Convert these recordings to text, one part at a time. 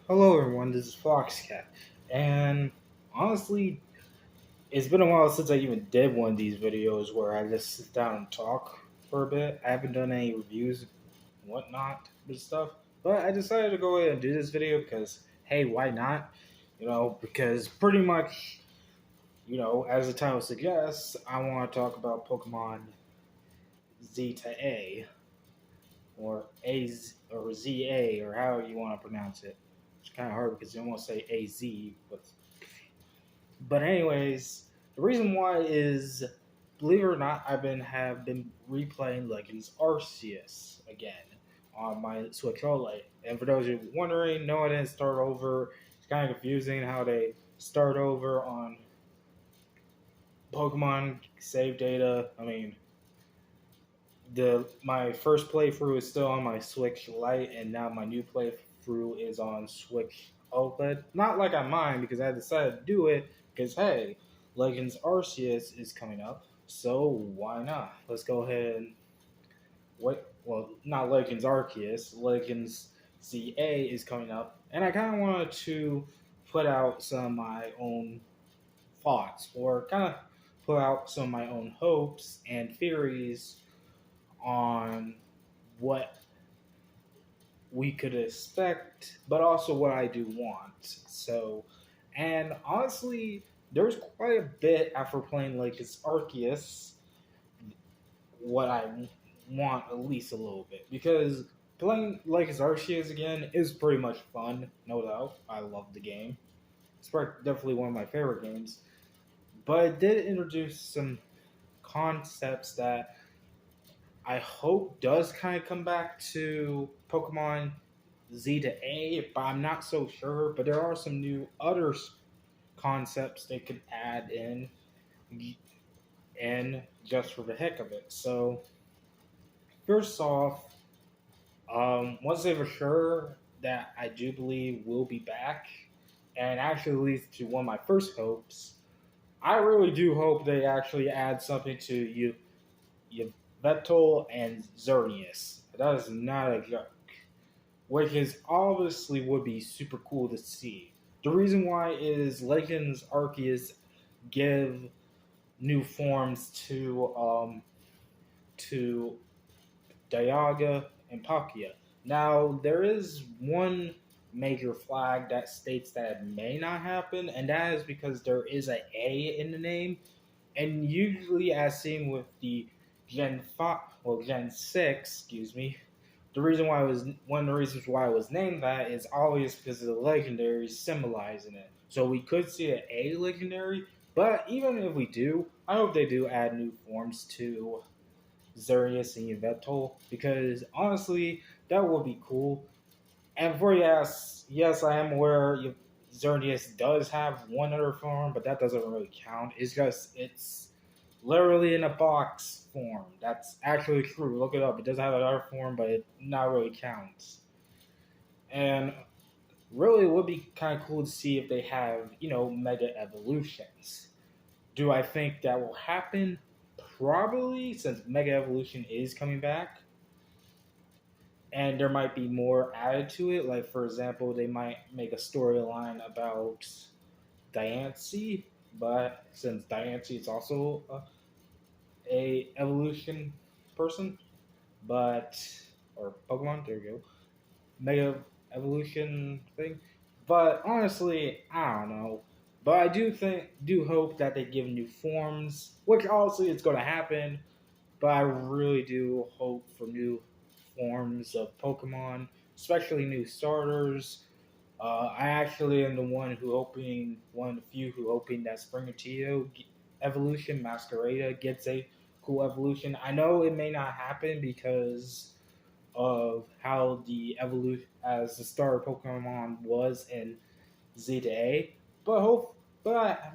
Hello, everyone. This is Foxcat, and honestly, it's been a while since I even did one of these videos where I just sit down and talk for a bit. I haven't done any reviews, and whatnot, and stuff. But I decided to go ahead and do this video because, hey, why not? Because pretty much, as the title suggests, I want to talk about Pokemon Z to A, or ZA, or however you want to pronounce it. It's kind of hard because you almost say AZ, but anyways, the reason why is, believe it or not, have been replaying Legends Arceus again on my Switch OLED. And for those of you wondering, no, I didn't start over. It's kind of confusing how they start over on Pokemon save data. I mean, the my first playthrough is still on my Switch Lite, and now my new playthrough is on Switch OLED. Not like I mind because I decided to do it because hey, Legends Arceus is coming up, so why not? Let's go ahead and wait. Well, not Legends Arceus, Legends ZA is coming up, and I kind of wanted to put out some of my own thoughts, or kind of put out some of my own hopes and theories on what we could expect, but also what I do want. So, and honestly, there's quite a bit after playing Lakers Arceus what I want at least a little bit, because playing Lakers Arceus again is pretty much fun, no doubt. I love the game. It's definitely one of my favorite games, but it did introduce some concepts that I hope does kind of come back to Pokemon Z to A, but I'm not so sure. But there are some new other concepts they could add in just for the heck of it. So first off, one thing for sure that I do believe will be back, and actually leads to one of my first hopes. I really do hope they actually add something to Yveltal and Xerneas. That is not a joke. Which is obviously would be super cool to see. The reason why is Legends Arceus give new forms to Dialga and Palkia. Now there is one major flag that states that it may not happen, and that is because there is an A in the name, and usually as seen with the Gen 6, excuse me, the reason why it was one of the reasons why it was named that is always because of the legendaries symbolizing it. So we could see an A legendary, but even if we do, I hope they do add new forms to Xerius and Yveltal, because honestly, that would be cool. And for yes, I am aware Xerneas does have one other form, but that doesn't really count. It's literally in a box form. That's actually true. Look it up. It does have another form, but it not really counts. And really, it would be kind of cool to see if they have mega evolutions. Do I think that will happen? Probably, since mega evolution is coming back, and there might be more added to it. Like for example, they might make a storyline about Diancie, but since Diancie is also a evolution person, but or Pokemon, there you go, Mega Evolution thing. But honestly, I don't know. But I do hope that they give new forms, which obviously it's going to happen. But I really do hope for new forms of Pokemon, especially new starters. I actually am the one of the few who hoping that Sprigatito evolution, Masquerada, gets a cool evolution. I know it may not happen because of how the evolution as the starter Pokemon was in Z to A, but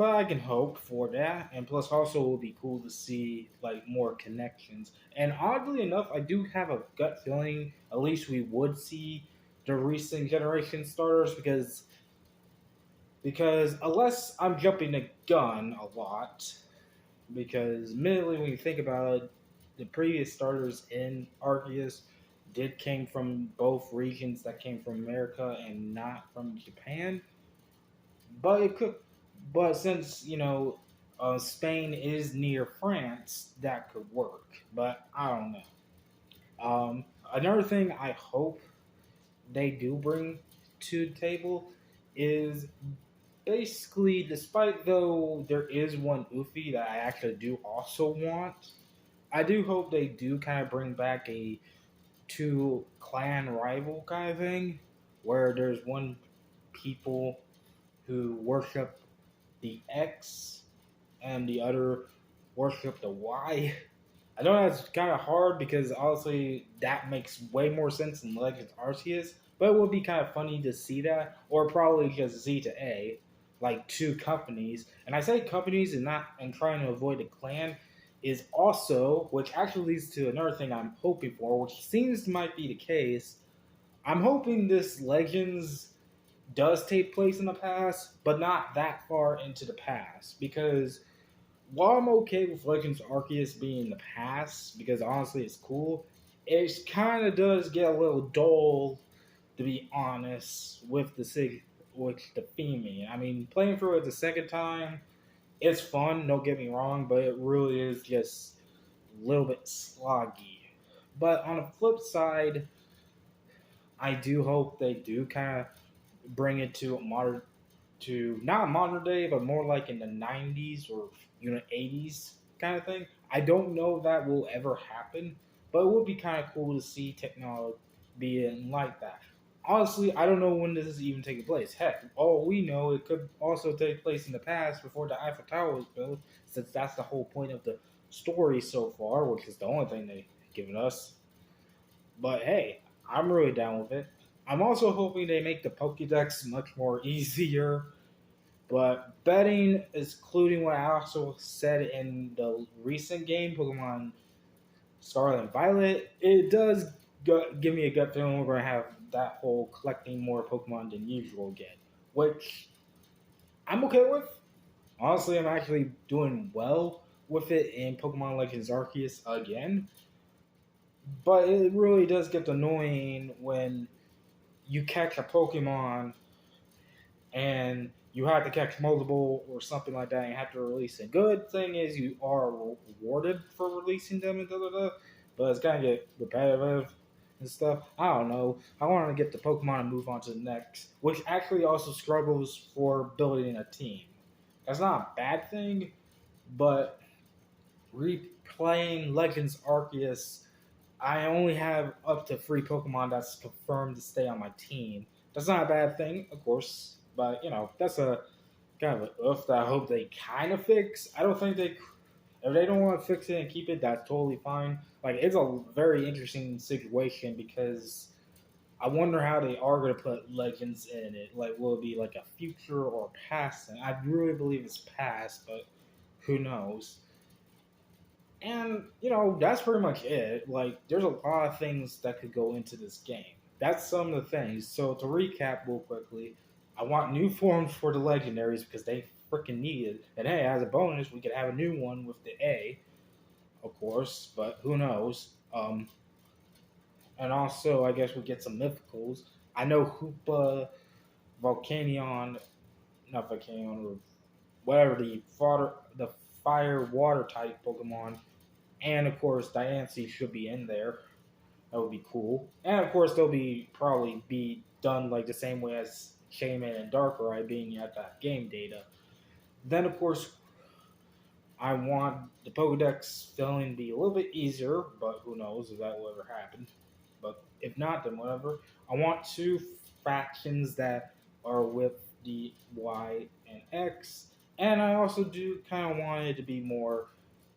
I can hope for that, and plus also it would be cool to see like more connections. And oddly enough, I do have a gut feeling at least we would see the recent generation starters, because unless I'm jumping the gun a lot, because admittedly when you think about it, the previous starters in Arceus did came from both regions that came from America and not from Japan. But it could, but since Spain is near France, that could work. But I don't know. Another thing I hope they do bring to the table is basically, despite though there is one Ufi that I actually do also want, I do hope they do kind of bring back a two clan rival kind of thing, where there's one people who worship the X and the other worship the Y. I know that's kind of hard because honestly, that makes way more sense than Legends Arceus, but it would be kind of funny to see that, or probably just Z to A, like two companies. And I say companies and not and trying to avoid a clan is also, which actually leads to another thing I'm hoping for, which seems might be the case. I'm hoping this Legends does take place in the past, but not that far into the past, because while I'm okay with Legends Arceus being in the past, because honestly it's cool, it kind of does get a little dull, to be honest, with the theming. I mean, playing through it the second time, it's fun. Don't get me wrong, but it really is just a little bit sloggy. But on the flip side, I do hope they do kind of bring it to a modern to not modern day, but more like in the 90s or 80s kind of thing. I don't know if that will ever happen, but it would be kind of cool to see technology being like that. Honestly, I don't know when this is even taking place. Heck, all we know, it could also take place in the past before the Eiffel Tower was built, since that's the whole point of the story so far, which is the only thing they've given us. But hey, I'm really down with it. I'm also hoping they make the Pokédex much more easier, but betting, including what I also said in the recent game, Pokemon Scarlet and Violet, it does give me a gut feeling we're going to have that whole collecting more Pokemon than usual again, which I'm okay with. Honestly, I'm actually doing well with it in Pokemon Legends Arceus again, but it really does get annoying when you catch a Pokemon and you have to catch multiple or something like that, and you have to release it. Good thing is you are rewarded for releasing them and da da da, but it's gonna get repetitive and stuff. I don't know. I want to get the Pokemon and move on to the next, which actually also struggles for building a team. That's not a bad thing, but replaying Legends Arceus, I only have up to 3 Pokemon that's confirmed to stay on my team. That's not a bad thing, of course, but that's a kind of a oof that I hope they kind of fix. I don't think they, if they don't want to fix it and keep it, that's totally fine. Like, it's a very interesting situation because I wonder how they are going to put Legends in it. Like, will it be like a future or past thing? I really believe it's past, but who knows? And that's pretty much it. Like, there's a lot of things that could go into this game. That's some of the things. So to recap real quickly, I want new forms for the legendaries because they freaking need it. And hey, as a bonus, we could have a new one with the A, of course, but who knows? And also, I guess we get some mythicals. I know Hoopa, Volcanion, not Volcanion, or whatever the fire water type Pokemon, and of course Diancie should be in there. That would be cool. And of course they'll be probably be done like the same way as Shaman and Darkrai being at that game data. Then of course I want the Pokedex filling to be a little bit easier, but who knows if that will ever happen. But if not, then whatever. I want 2 factions that are with the Y and X, and I also do kind of want it to be more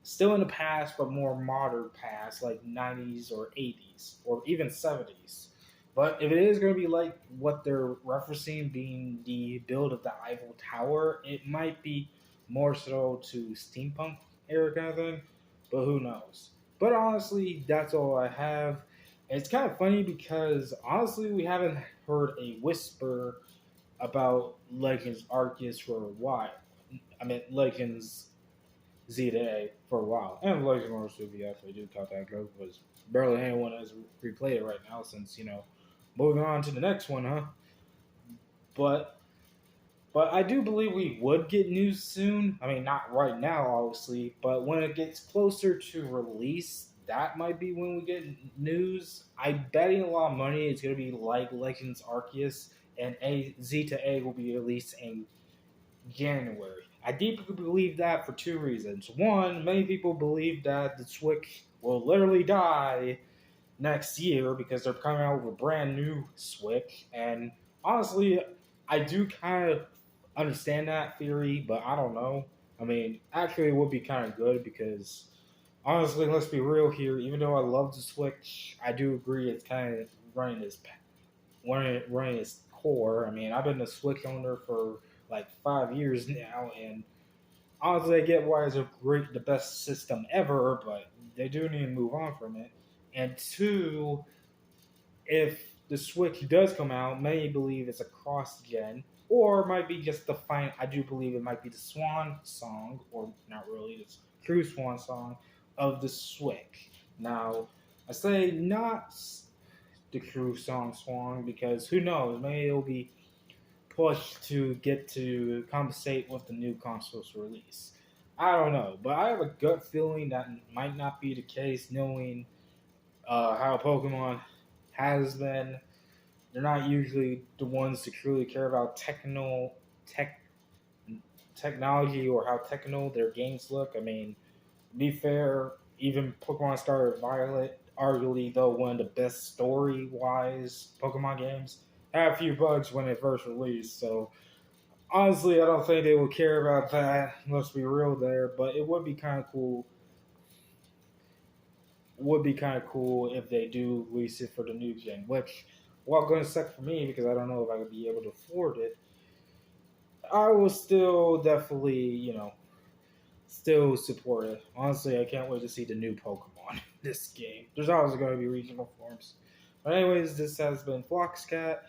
still in the past, but more modern past, like 90s or 80s or even 70s. But if it is going to be like what they're referencing being the build of the Eiffel Tower, it might be more so to steampunk era kind of thing. But who knows? But honestly, that's all I have. It's kind of funny because honestly, we haven't heard a whisper about Legends Arceus for a while. I mean, Legends Z to A for a while. And Legends Arceus, if you actually do count that, was barely anyone has replayed it right now since, moving on to the next one, huh? But But I do believe we would get news soon. I mean, not right now, obviously, but when it gets closer to release, that might be when we get news. I'm betting a lot of money it's going to be like Legends Arceus, and Z to A will be released in January. I deeply believe that for two reasons. One, many people believe that the Switch will literally die next year because they're coming out with a brand new Switch. And honestly, I do kind of understand that theory, but I don't know. I mean, actually, it would be kind of good because honestly, let's be real here. Even though I love the Switch, I do agree it's kind of running its core. I mean, I've been a Switch owner for like 5 years now, and honestly, I get why it's the best system ever, but they do need to move on from it. And two, if the Switch does come out, many believe it's a cross gen, or it might be just the fine. I do believe it might be the swan song, or not really, it's true swan song of the Switch. Now, I say not the true song swan because who knows? Maybe it'll be pushed to get to compensate with the new console's release. I don't know, but I have a gut feeling that might not be the case, knowing how Pokemon has been. They're not usually the ones to truly care about technology or how techno their games look. I mean, to be fair, even Pokemon Scarlet Violet, arguably though one of the best story wise Pokemon games, had a few bugs when it first released. So honestly, I don't think they would care about that. Let's be real there, but it would be kind of cool. Would be kind of cool if they do release it for the new gen, which, while going to suck for me because I don't know if I could be able to afford it, I will still definitely, still support it. Honestly, I can't wait to see the new Pokemon in this game. There's always going to be regional forms. But anyways, this has been Floxcat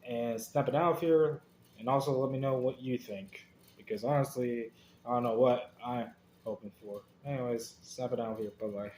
and Snapping Out here, and also let me know what you think because honestly, I don't know what I'm hoping for. Anyways, Snapping Out here. Bye bye.